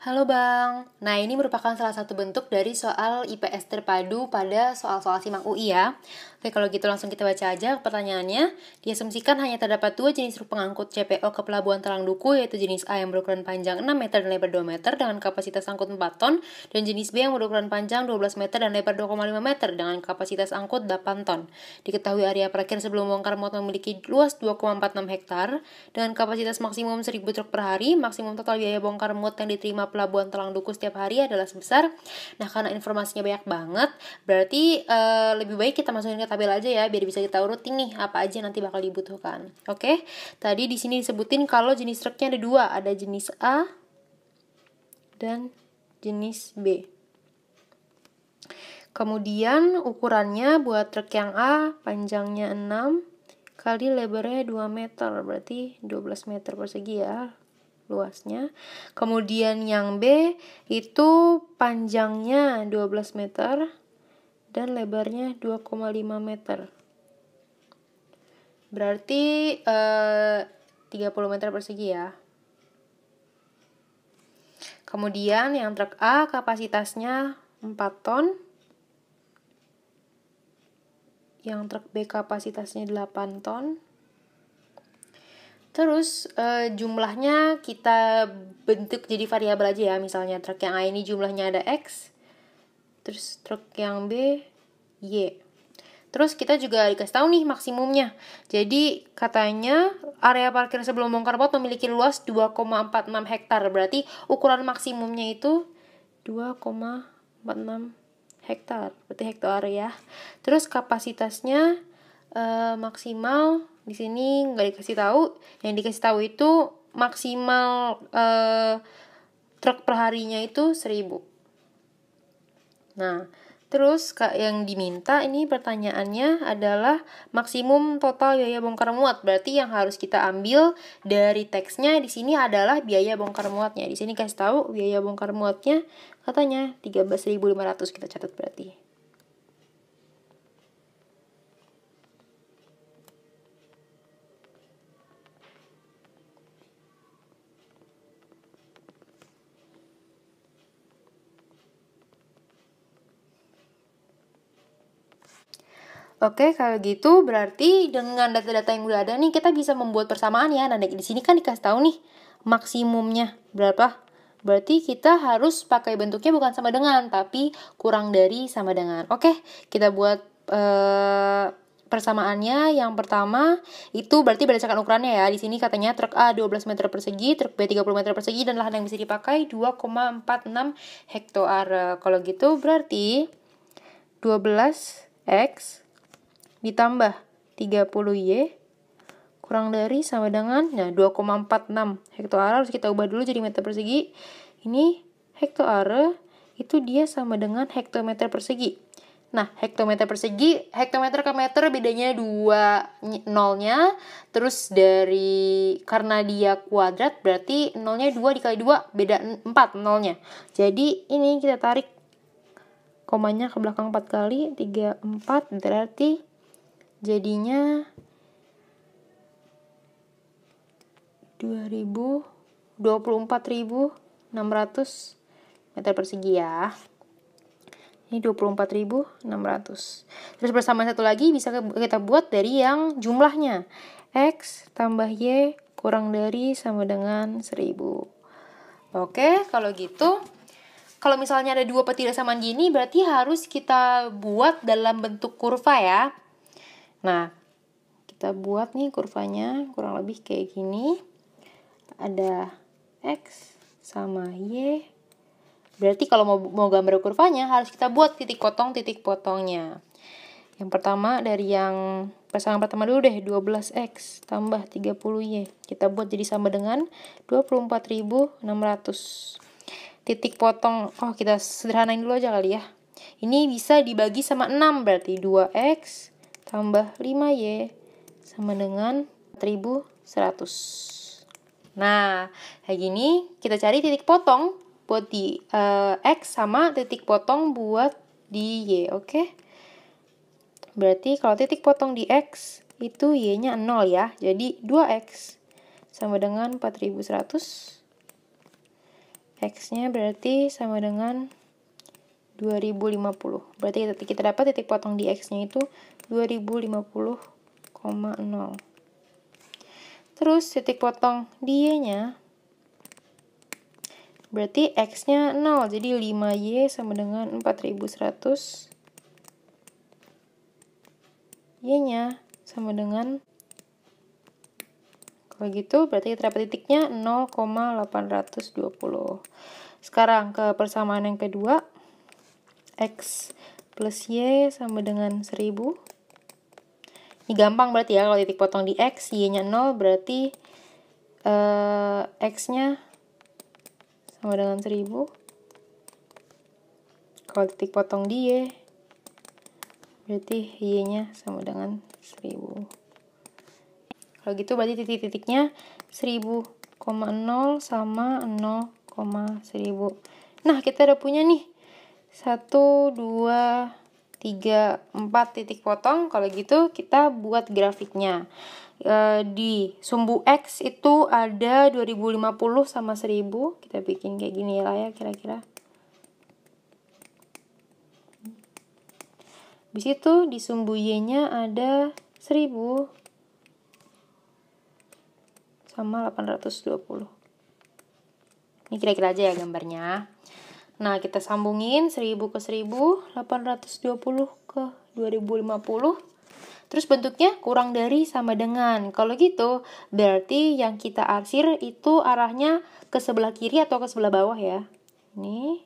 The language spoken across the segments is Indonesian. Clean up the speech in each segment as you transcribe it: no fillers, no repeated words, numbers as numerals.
Halo Bang, nah ini merupakan salah satu bentuk dari soal IPS terpadu pada soal-soal simak UI ya. Oke, kalau gitu langsung kita baca aja pertanyaannya. Diasumsikan hanya terdapat dua jenis truk pengangkut CPO ke Pelabuhan Talang Duku, yaitu jenis A yang berukuran panjang 6 meter dan lebar 2 meter dengan kapasitas angkut 4 ton, dan jenis B yang berukuran panjang 12 meter dan lebar 2,5 meter dengan kapasitas angkut 8 ton. Diketahui area parkir sebelum bongkar muat memiliki luas 2,46 hektar dengan kapasitas maksimum 1000 truk per hari. Maksimum total biaya bongkar muat yang diterima Pelabuhan Talang Duku setiap hari adalah sebesar. Nah, karena informasinya banyak banget, berarti lebih baik kita masukin ke tabel aja ya, biar bisa kita urutin nih apa aja nanti bakal dibutuhkan. Oke, tadi di sini disebutin kalau jenis truknya ada dua, ada jenis A dan jenis B. Kemudian ukurannya buat truk yang A panjangnya 6 kali lebarnya 2 meter, berarti 12 meter persegi ya luasnya. Kemudian yang B itu panjangnya 12 meter dan lebarnya 2,5 meter. Berarti 30 meter persegi ya. Kemudian yang truk A kapasitasnya 4 ton. Yang truk B kapasitasnya 8 ton. Terus jumlahnya kita bentuk jadi variabel aja ya. Misalnya truk yang A ini jumlahnya ada X. Terus truk yang B Y. Terus kita juga dikasih tahu nih maksimumnya. Jadi katanya area parkir sebelum bongkar muat memiliki luas 2,46 hektar. Berarti ukuran maksimumnya itu 2,46 hektar. Berarti hektar ya. Terus kapasitasnya maksimal di sini nggak dikasih tahu. Yang dikasih tahu itu maksimal truk per harinya itu 1000. Nah, terus yang diminta ini pertanyaannya adalah maksimum total biaya bongkar muat. Berarti yang harus kita ambil dari teksnya di sini adalah biaya bongkar muatnya. Di sini kasih tahu biaya bongkar muatnya katanya 13.500, kita catat berarti. Oke, kalau gitu berarti dengan data-data yang udah ada nih kita bisa membuat persamaan ya. Nah, di sini kan dikasih tahu nih maksimumnya berapa. Berarti kita harus pakai bentuknya bukan sama dengan, tapi kurang dari sama dengan. Oke, kita buat persamaannya. Yang pertama itu berarti berdasarkan ukurannya ya. Di sini katanya truk A 12 meter persegi, truk B 30 meter persegi, dan lahan yang bisa dipakai 2,46 hektar. Kalau gitu berarti 12X ditambah 30Y kurang dari sama dengan 2,46 hektar. Harus kita ubah dulu jadi meter persegi. Ini hektar itu dia sama dengan hektometer persegi. Nah, hektometer persegi, hektometer ke meter bedanya 2 nolnya. Terus karena dia kuadrat berarti nolnya 2 dikali 2 beda 4 nolnya. Jadi ini kita tarik komanya ke belakang 4 kali, 3, 4, berarti jadinya 24.600 meter persegi ya. Ini 24.600. Terus persamaan satu lagi bisa kita buat dari yang jumlahnya. X tambah Y kurang dari sama dengan 1000. Oke, kalau gitu kalau misalnya ada dua ketidaksamaan gini berarti harus kita buat dalam bentuk kurva ya. Nah, kita buat nih kurvanya kurang lebih kayak gini. Ada X sama Y. Berarti kalau mau gambar kurvanya harus kita buat titik potongnya. Yang pertama dari yang pasangan pertama dulu deh, 12X tambah 30Y. Kita buat jadi sama dengan 24.600. Titik potong, kita sederhanain dulu aja kali ya. Ini bisa dibagi sama 6, berarti 2X tambah 5Y sama dengan 4.100. Nah, kayak gini kita cari titik potong buat di X sama titik potong buat di Y, oke? Berarti kalau titik potong di X itu Y-nya 0 ya. Jadi 2X sama dengan 4.100. X-nya berarti sama dengan 2050. Berarti kita dapat titik potong di X-nya itu 2050,0. Terus titik potong di Y-nya berarti X-nya 0. Jadi 5Y sama dengan 4100. Y-nya sama dengan, kalau gitu berarti kita dapat titiknya 0,820. Sekarang ke persamaan yang kedua. X plus Y sama dengan 1000. Ini gampang berarti ya, kalau titik potong di X, Y-nya 0, berarti X-nya sama dengan 1000. Kalau titik potong di Y, berarti Y-nya sama dengan 1000. Kalau gitu berarti titik-titiknya 1000,0 sama 0,1000. Nah, kita udah punya nih 1, 2, 3, 4 titik potong. Kalau gitu kita buat grafiknya. Di sumbu X itu ada 2050 sama 1000. Kita bikin kayak gini lah ya kira-kira. Di situ di sumbu Y-nya ada 1000 sama 820. Ini kira-kira aja ya gambarnya. Nah, kita sambungin 1000 ke 1000, 820 ke 2050. Terus bentuknya kurang dari sama dengan. Kalau gitu, berarti yang kita arsir itu arahnya ke sebelah kiri atau ke sebelah bawah ya. Ini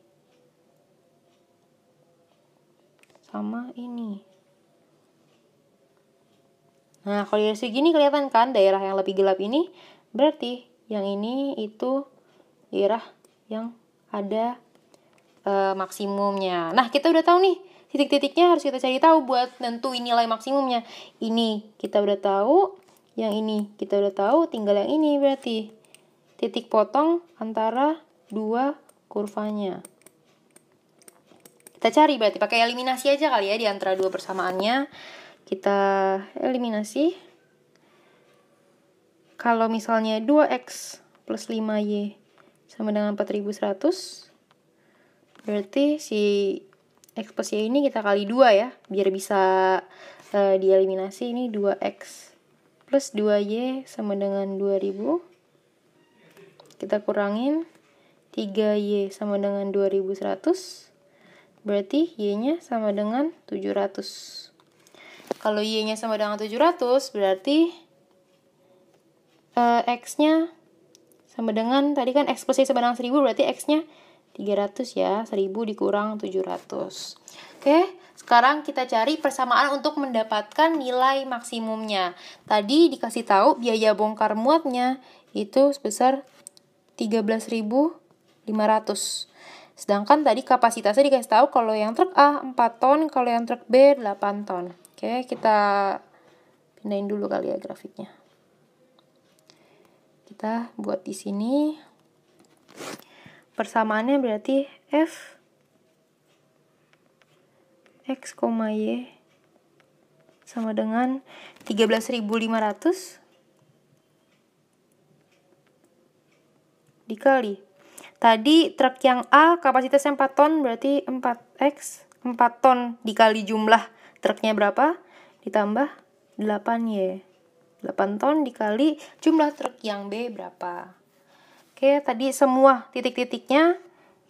sama ini. Nah, kalau dari segini kelihatan kan daerah yang lebih gelap ini, berarti yang ini itu daerah yang ada maksimumnya. Nah, kita udah tahu nih titik-titiknya, harus kita cari tahu buat nentuin nilai maksimumnya. Ini kita udah tahu, yang ini kita udah tahu, tinggal yang ini berarti titik potong antara dua kurvanya. Kita cari berarti pakai eliminasi aja kali ya, di antara dua persamaannya. Kita eliminasi. Kalau misalnya 2X plus 5Y sama dengan 4100, berarti si X plus Y ini kita kali 2 ya, biar bisa dieliminasi. Ini 2X plus 2Y sama dengan 2000. Kita kurangin 3Y sama dengan 2100. Berarti Y-nya sama dengan 700. Kalau Y-nya sama dengan 700, berarti X-nya sama dengan, tadi kan X plus Y sama dengan 1000, berarti X-nya 300 ya, 1000 dikurang 700. Oke, sekarang kita cari persamaan untuk mendapatkan nilai maksimumnya. Tadi dikasih tahu biaya bongkar muatnya itu sebesar 13.500. Sedangkan tadi kapasitasnya dikasih tahu kalau yang truk A 4 ton, kalau yang truk B 8 ton. Oke, kita pindahin dulu kali ya grafiknya. Kita buat di sini. Persamaannya berarti F X, Y sama dengan 13.500 dikali. Tadi truk yang A kapasitasnya 4 ton, berarti 4X, 4 ton dikali jumlah truknya berapa, ditambah 8Y. 8 ton dikali jumlah truk yang B berapa. Oke, tadi semua titik-titiknya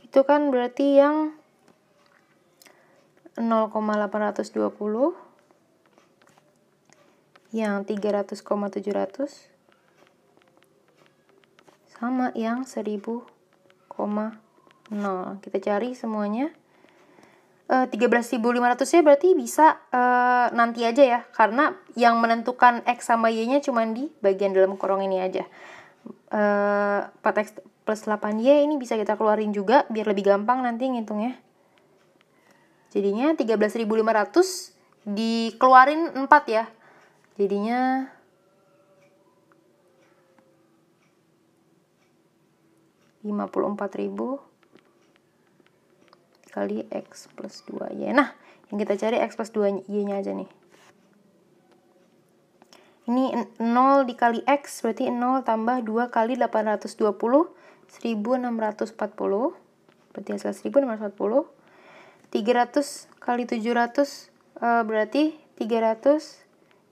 itu kan berarti yang 0,820, yang 300,700, sama yang 1000,0. Kita cari semuanya. 13.500 ya berarti bisa nanti aja ya, karena yang menentukan X sama Y-nya cuma di bagian dalam kurung ini aja. 4X plus 8Y ini bisa kita keluarin juga biar lebih gampang nanti ngitungnya. Jadinya 13.500 dikeluarin 4 ya. Jadinya Rp54.000 kali X plus 2Y. Nah, yang kita cari X plus 2Y-nya aja nih. Ini 0 dikali X berarti 0 tambah 2 kali 820 1640. Berarti hasil 1640. 300 kali 700 berarti 300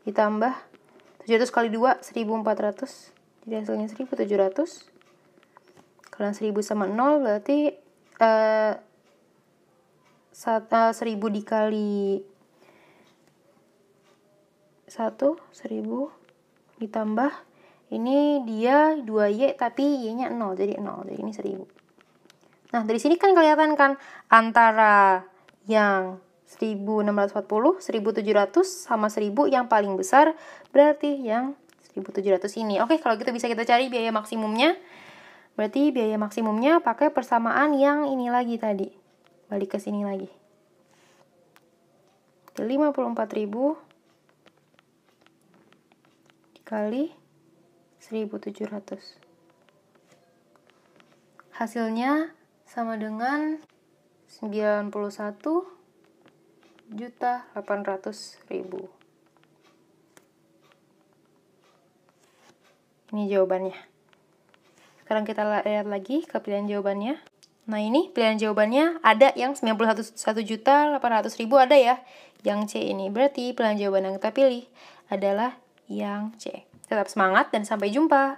ditambah 700 kali 2 1400. Jadi hasilnya 1700. Kalau 1000 sama 0 berarti 1000 dikali 1, 1000 ditambah ini dia 2Y tapi Y-nya 0, jadi 0. Jadi ini 1000. Nah, dari sini kan kelihatan kan antara yang 1640, 1700 sama 1000 yang paling besar berarti yang 1700 ini. Oke, kalau gitu bisa kita cari biaya maksimumnya. Berarti biaya maksimumnya pakai persamaan yang ini lagi tadi. Balik ke sini lagi. 54.000 dikali 1700. Hasilnya sama dengan 91.800.000. Ini jawabannya. Sekarang kita lihat lagi ke pilihan jawabannya. Nah, ini pilihan jawabannya ada yang 91.800.000 ada ya. Yang C ini. Berarti pilihan jawaban yang kita pilih adalah yang C. Tetap semangat dan sampai jumpa.